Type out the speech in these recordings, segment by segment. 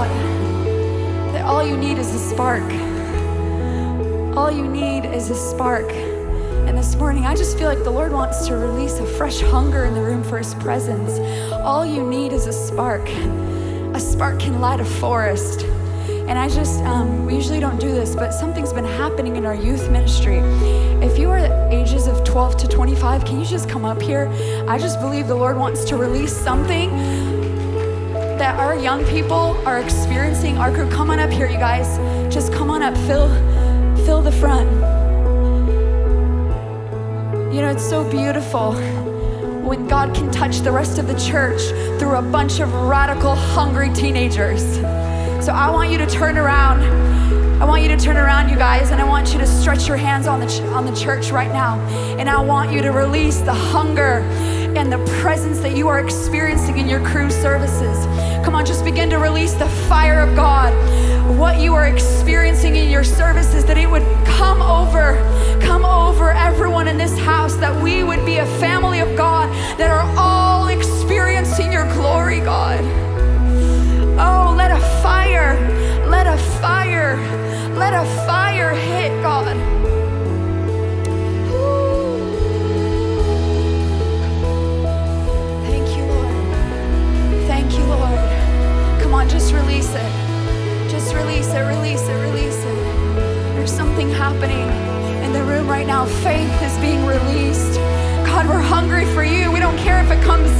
God, that all you need is a spark. All you need is a spark. And this morning, I just feel like the Lord wants to release a fresh hunger in the room for His presence. All you need is a spark. A spark can light a forest. And I just, we usually don't do this, but something's been happening in our youth ministry. If you are the ages of 12 to 25, can you just come up here? I just believe the Lord wants to release something that our young people are experiencing. Our crew, come on up here, you guys. Just come on up, fill the front. You know, it's so beautiful when God can touch the rest of the church through a bunch of radical, hungry teenagers. So I want you to turn around. I want you to turn around, you guys, and I want you to stretch your hands on the church right now. And I want you to release the hunger and the presence that you are experiencing in your crew services. Come on, just begin to release the fire of God. What you are experiencing in your services, that it would come over everyone in this house, that we would be a family of God that are all experiencing your glory, God. Oh, let a fire hit, God. Ooh. Thank you, Lord. Thank you, Lord. Come on, just release it. Just release it, release it, release it. There's something happening in the room right now. Faith is being released. God, we're hungry for you. We don't care if it comes,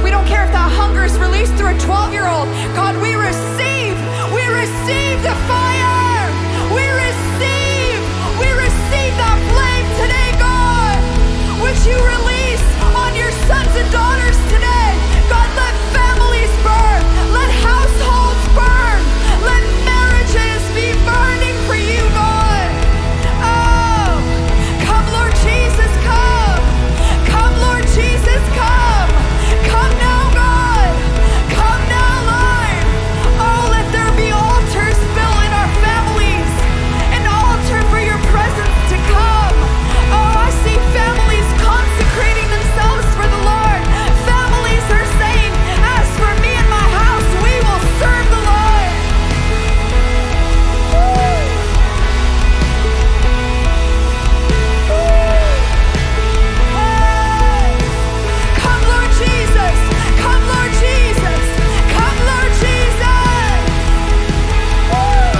we don't care if that hunger is released through a 12-year-old. God, we receive the fire. We receive that flame today, God. Would you release on your sons and daughters today? God, let families burn. Let households burn. Let marriages be burning for you, God. Oh, come, Lord Jesus, come. Come, Lord Jesus, come. Come now, God. Come now, Lord. Oh, let there be altars built in our families. An altar for your presence to come. Oh, I see families consecrating themselves for the Lord. Families are saying, as for me and my house, we will serve the Lord. Woo. Hey. Come, Lord Jesus. Come, Lord Jesus. Come, Lord Jesus. Woo.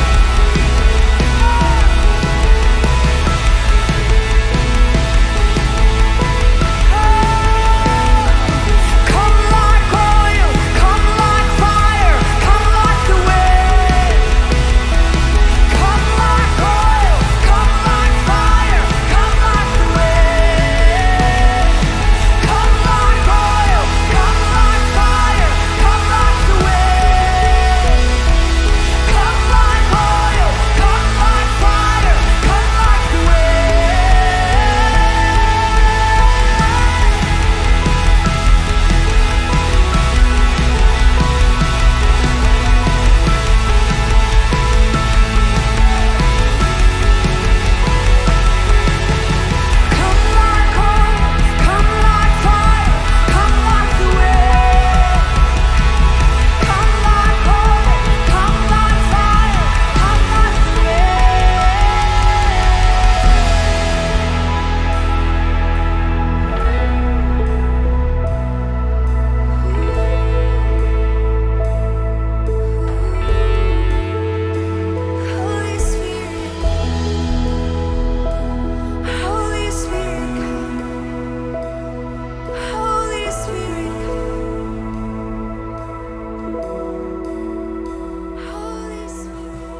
Come like oil, come like fire, come like the wind. Come like oil, come like fire, come like the wind. Come like oil, come like fire, come like the wind. Come like oil, come like fire, come like the wind. Come like oil, come like fire, come like the wind. Come like oil, come like fire, come like the wind. Holy Spirit, Holy Spirit, come. Holy Spirit, come. Holy Spirit.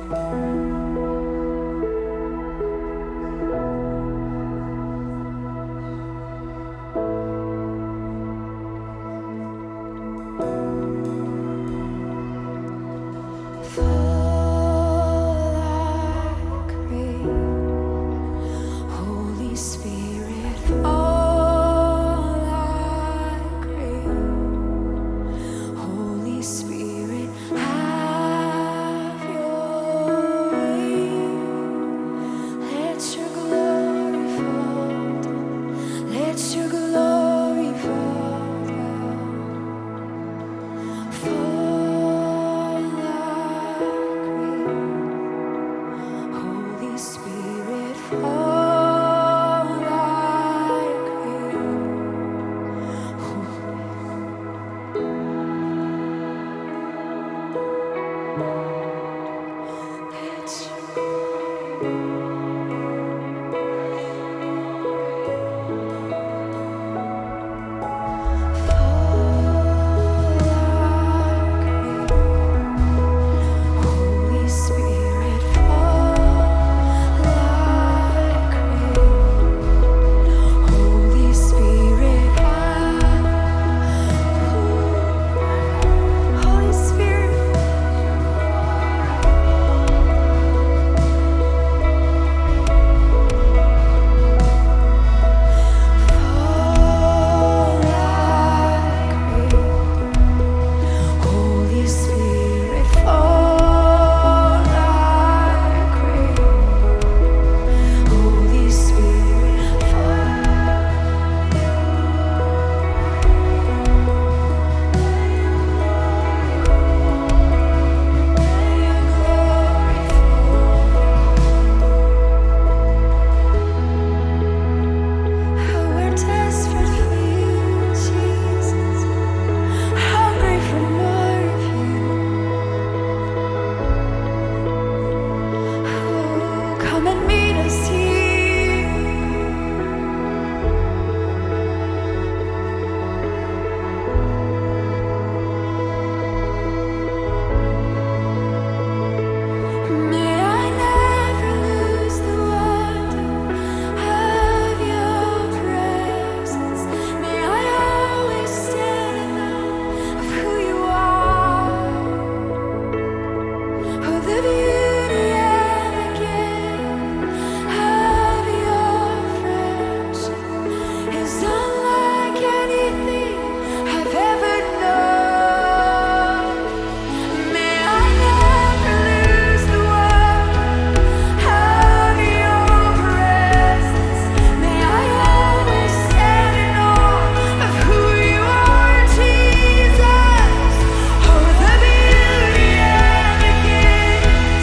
Fall like rain, Holy Spirit, fall like rain. Holy Spirit, have your the beauty and the gift of your friendship is unlike anything I've ever known. May I never lose the wonder of your presence. May I always stand in awe of who you are, Jesus. Oh, the beauty and the gift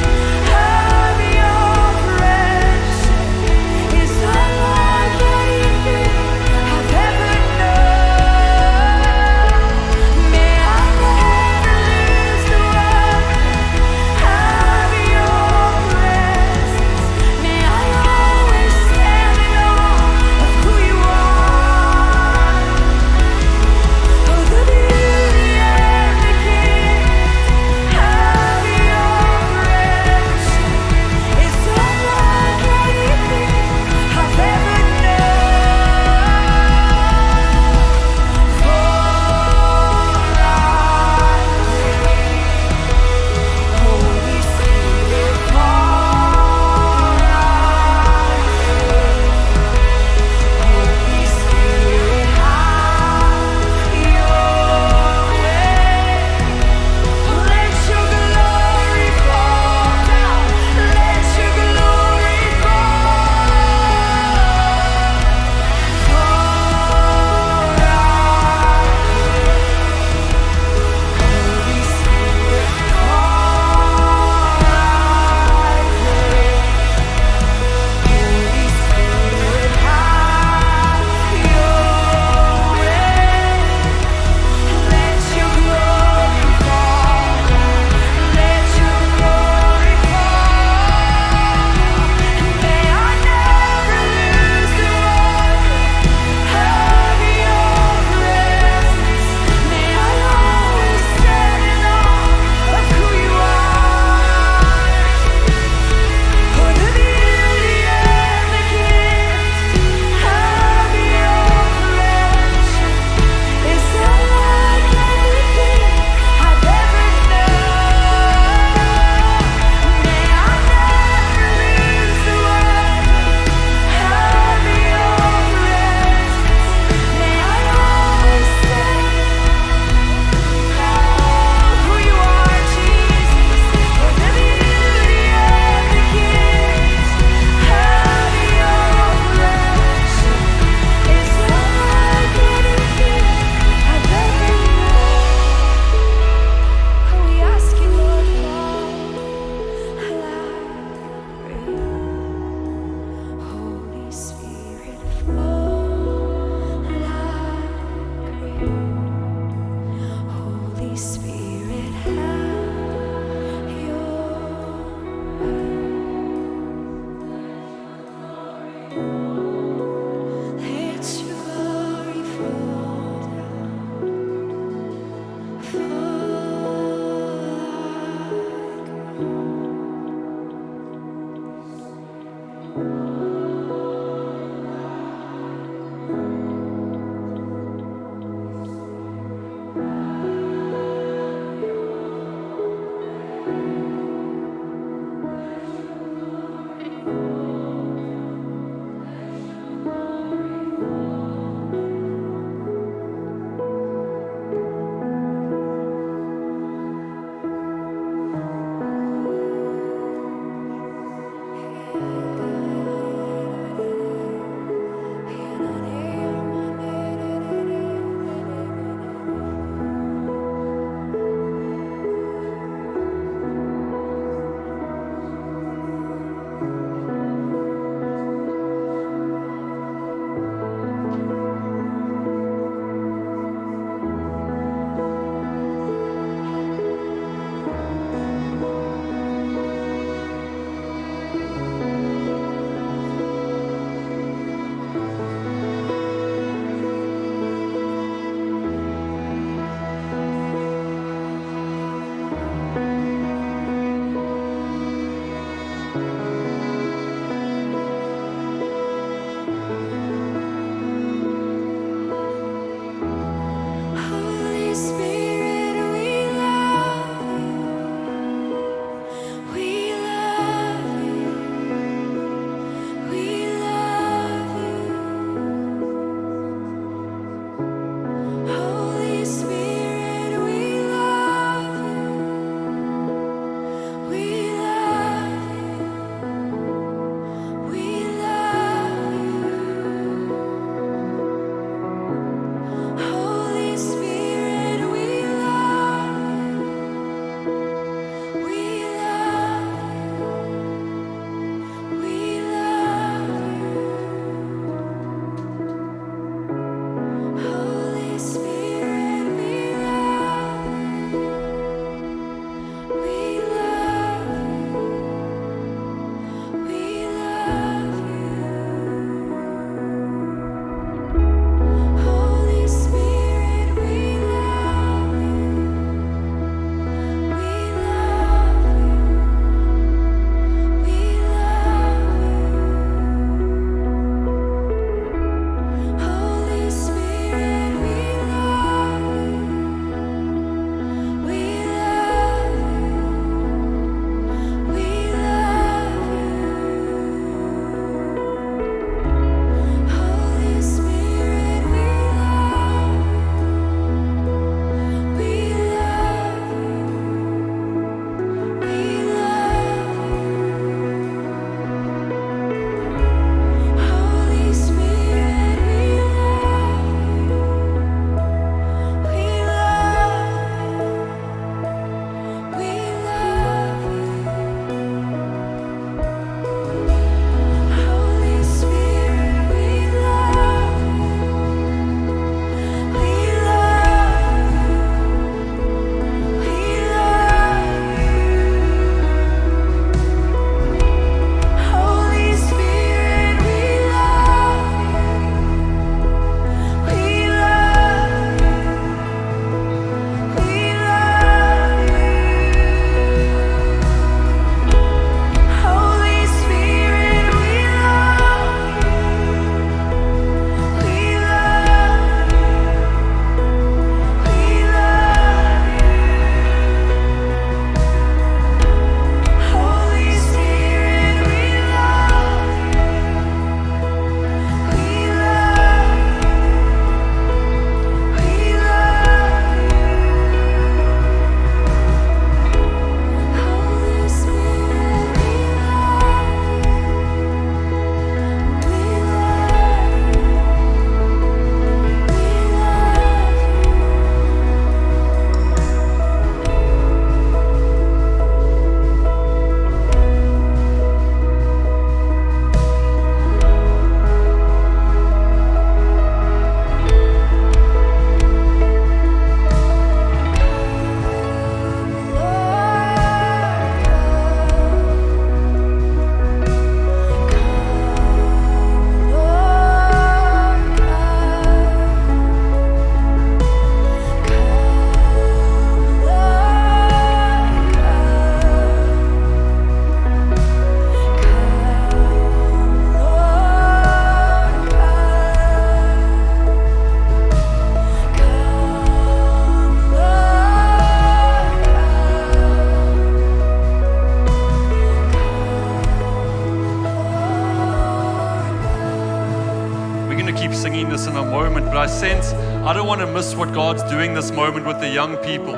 singing this in a moment, but I sense I don't want to miss what God's doing this moment with the young people.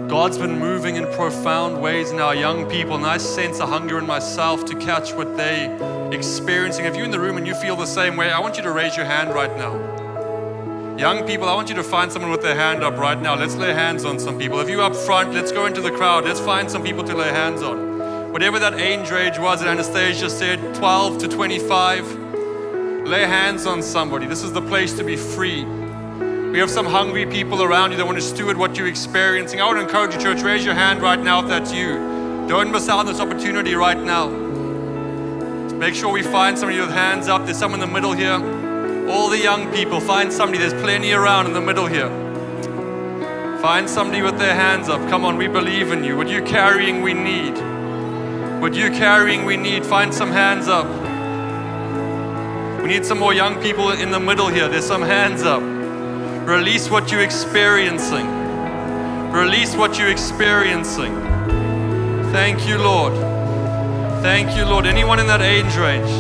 God's been moving in profound ways in our young people, and I sense a hunger in myself to catch what they're experiencing. If you're in the room and you feel the same way, I want you to raise your hand right now. Young people, I want you to find someone with their hand up right now. Let's lay hands on some people. If you're up front, let's go into the crowd. Let's find some people to lay hands on. Whatever that age range was that Anastasia said, 12 to 25, lay hands on somebody. This is the place to be free. We have some hungry people around you that want to steward what you're experiencing. I would encourage you, church, raise your hand right now if that's you. Don't miss out on this opportunity right now. Make sure we find somebody with hands up. There's some in the middle here. All the young people, find somebody. There's plenty around in the middle here. Find somebody with their hands up. Come on, we believe in you. What you're carrying, we need. What you're carrying, we need. Find some hands up. We need some more young people in the middle here. There's some hands up. Release what you're experiencing. Release what you're experiencing. Thank you, Lord. Thank you, Lord. Anyone in that age range?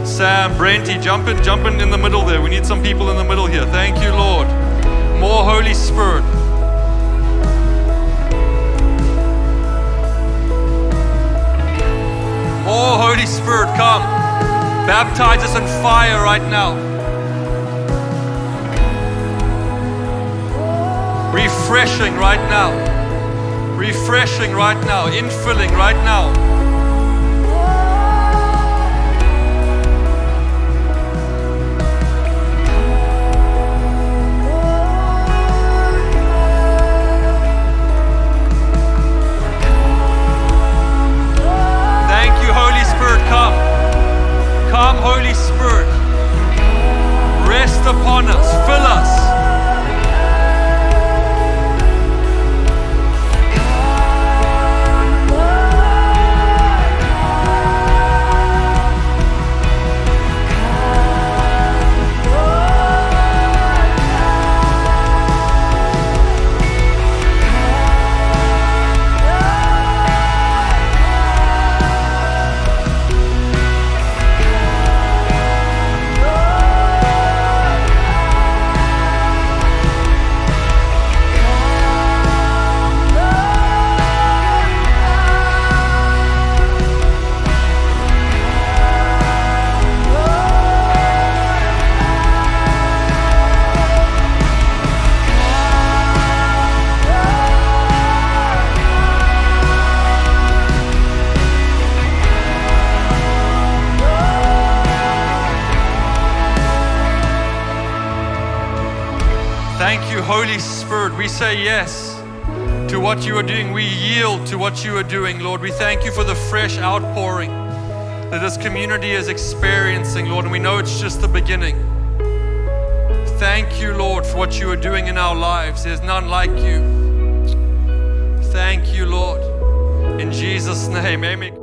Sam, Brenty, jump in the middle there. We need some people in the middle here. Thank you, Lord. More Holy Spirit. More Holy Spirit, come. Baptize us in fire right now. Refreshing right now. Refreshing right now. Infilling right now. Thank you, Holy Spirit. Come. Come, Holy Spirit. Rest upon us. Fill us. Thank you, Holy Spirit. We say yes to what you are doing. We yield to what you are doing, Lord. We thank you for the fresh outpouring that this community is experiencing, Lord, and we know it's just the beginning. Thank you, Lord, for what you are doing in our lives. There's none like you. Thank you, Lord. In Jesus' name, amen.